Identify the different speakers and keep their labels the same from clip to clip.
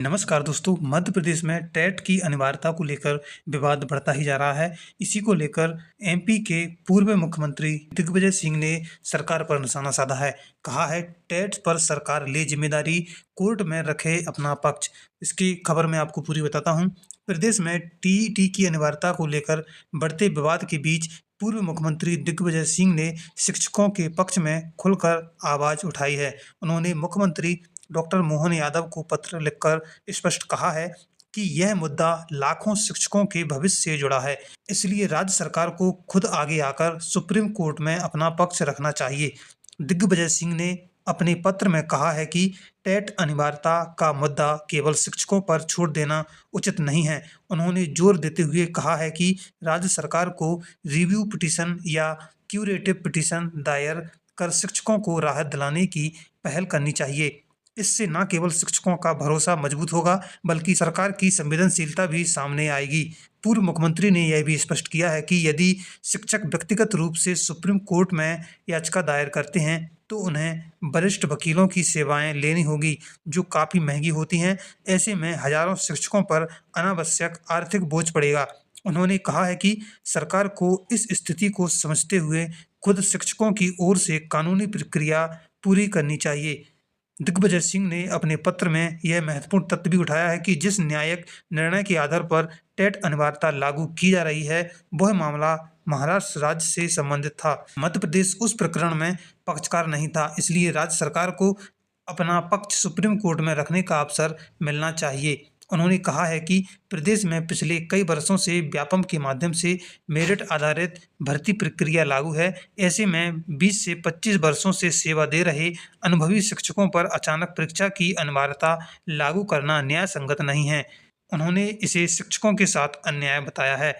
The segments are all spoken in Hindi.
Speaker 1: नमस्कार दोस्तों, मध्य प्रदेश में टेट की अनिवार्यता को लेकर विवाद बढ़ता ही जा रहा है। इसी को लेकर एमपी के पूर्व मुख्यमंत्री दिग्विजय सिंह ने सरकार पर निशाना साधा है। कहा है टेट पर सरकार ले जिम्मेदारी, कोर्ट में रखे अपना पक्ष। इसकी खबर मैं आपको पूरी बताता हूं। प्रदेश में टीईटी की अनिवार्यता को लेकर बढ़ते विवाद के बीच पूर्व मुख्यमंत्री दिग्विजय सिंह ने शिक्षकों के पक्ष में खुलकर आवाज उठाई है। उन्होंने मुख्यमंत्री डॉक्टर मोहन यादव को पत्र लिखकर स्पष्ट कहा है कि यह मुद्दा लाखों शिक्षकों के भविष्य से जुड़ा है। इसलिए राज्य सरकार को खुद आगे आकर सुप्रीम कोर्ट में अपना पक्ष रखना चाहिए। दिग्विजय सिंह ने अपने पत्र में कहा है कि टेट अनिवार्यता का मुद्दा केवल शिक्षकों पर छोड़ देना उचित नहीं है। उन्होंने जोर देते हुए कहा है कि राज्य सरकार को रिव्यू पिटीशन या क्यूरेटिव पिटीशन दायर कर शिक्षकों को राहत दिलाने की पहल करनी चाहिए। इससे न केवल शिक्षकों का भरोसा मजबूत होगा, बल्कि सरकार की संवेदनशीलता भी सामने आएगी। पूर्व मुख्यमंत्री ने यह भी स्पष्ट किया है कि यदि शिक्षक व्यक्तिगत रूप से सुप्रीम कोर्ट में याचिका दायर करते हैं, तो उन्हें वरिष्ठ वकीलों की सेवाएं लेनी होगी, जो काफ़ी महंगी होती हैं। ऐसे में हजारों शिक्षकों पर अनावश्यक आर्थिक बोझ पड़ेगा। उन्होंने कहा है कि सरकार को इस स्थिति को समझते हुए खुद शिक्षकों की ओर से कानूनी प्रक्रिया पूरी करनी चाहिए। दिग्विजय सिंह ने अपने पत्र में यह महत्वपूर्ण तथ्य भी उठाया है कि जिस न्यायिक निर्णय के आधार पर टेट अनिवार्यता लागू की जा रही है, वह मामला महाराष्ट्र राज्य से संबंधित था। मध्य प्रदेश उस प्रकरण में पक्षकार नहीं था, इसलिए राज्य सरकार को अपना पक्ष सुप्रीम कोर्ट में रखने का अवसर मिलना चाहिए। उन्होंने कहा है कि प्रदेश में पिछले कई वर्षों से व्यापम के माध्यम से मेरिट आधारित भर्ती प्रक्रिया लागू है। ऐसे में 20 से 25 वर्षों से सेवा दे रहे अनुभवी शिक्षकों पर अचानक परीक्षा की अनिवार्यता लागू करना न्याय संगत नहीं है। उन्होंने इसे शिक्षकों के साथ अन्याय बताया है।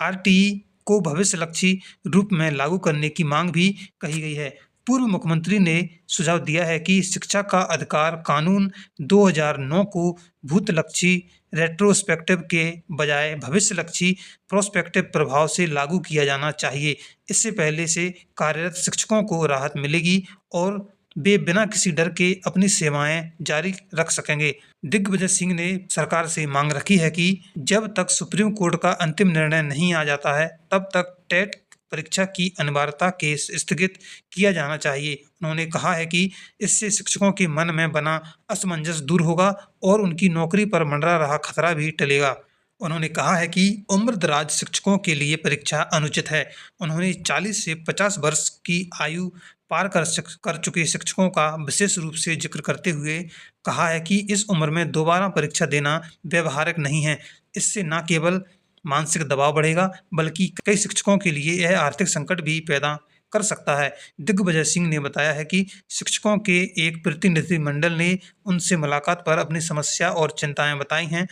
Speaker 1: आरटीई को भविष्यलक्षी रूप में लागू करने की मांग भी कही गई है। पूर्व मुख्यमंत्री ने सुझाव दिया है कि शिक्षा का अधिकार कानून 2009 को भूतलक्षी रेट्रोस्पेक्टिव के बजाय भविष्यलक्षी प्रोस्पेक्टिव प्रभाव से लागू किया जाना चाहिए। इससे पहले से कार्यरत शिक्षकों को राहत मिलेगी और वे बिना किसी डर के अपनी सेवाएं जारी रख सकेंगे। दिग्विजय सिंह ने सरकार से मांग रखी है कि जब तक सुप्रीम कोर्ट का अंतिम निर्णय नहीं आ जाता है, तब तक टेट परीक्षा की अनिवार्यता के स्थगित किया जाना चाहिए। उन्होंने कहा है कि इससे शिक्षकों के मन में बना असमंजस दूर होगा और उनकी नौकरी पर मंडरा रहा खतरा भी टलेगा। उन्होंने कहा है कि उम्रदराज शिक्षकों के लिए परीक्षा अनुचित है। उन्होंने 40 से 50 वर्ष की आयु पार कर चुके शिक्षकों का विशेष रूप से जिक्र करते हुए कहा है कि इस उम्र में दोबारा परीक्षा देना व्यवहारिक नहीं है। इससे न केवल मानसिक दबाव बढ़ेगा, बल्कि कई शिक्षकों के लिए यह आर्थिक संकट भी पैदा कर सकता है। दिग्विजय सिंह ने बताया है कि शिक्षकों के एक प्रतिनिधिमंडल ने उनसे मुलाकात पर अपनी समस्या और चिंताएं बताई हैं।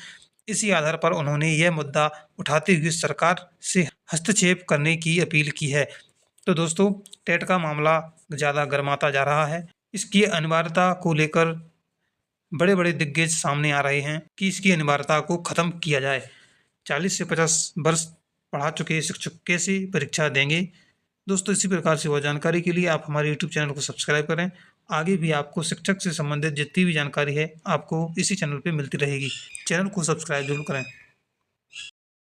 Speaker 1: इसी आधार पर उन्होंने यह मुद्दा उठाते हुए सरकार से हस्तक्षेप करने की अपील की है। तो दोस्तों, टेट का मामला ज़्यादा गर्माता जा रहा है। इसकी अनिवार्यता को लेकर बड़े बड़े दिग्गज सामने आ रहे हैं कि इसकी अनिवार्यता को ख़त्म किया जाए। 40 से 50 वर्ष पढ़ा चुके शिक्षक कैसे परीक्षा देंगे? दोस्तों, इसी प्रकार से और जानकारी के लिए आप हमारे यूट्यूब चैनल को सब्सक्राइब करें। आगे भी आपको शिक्षक से संबंधित जितनी भी जानकारी है, आपको इसी चैनल पे मिलती रहेगी। चैनल को सब्सक्राइब जरूर करें।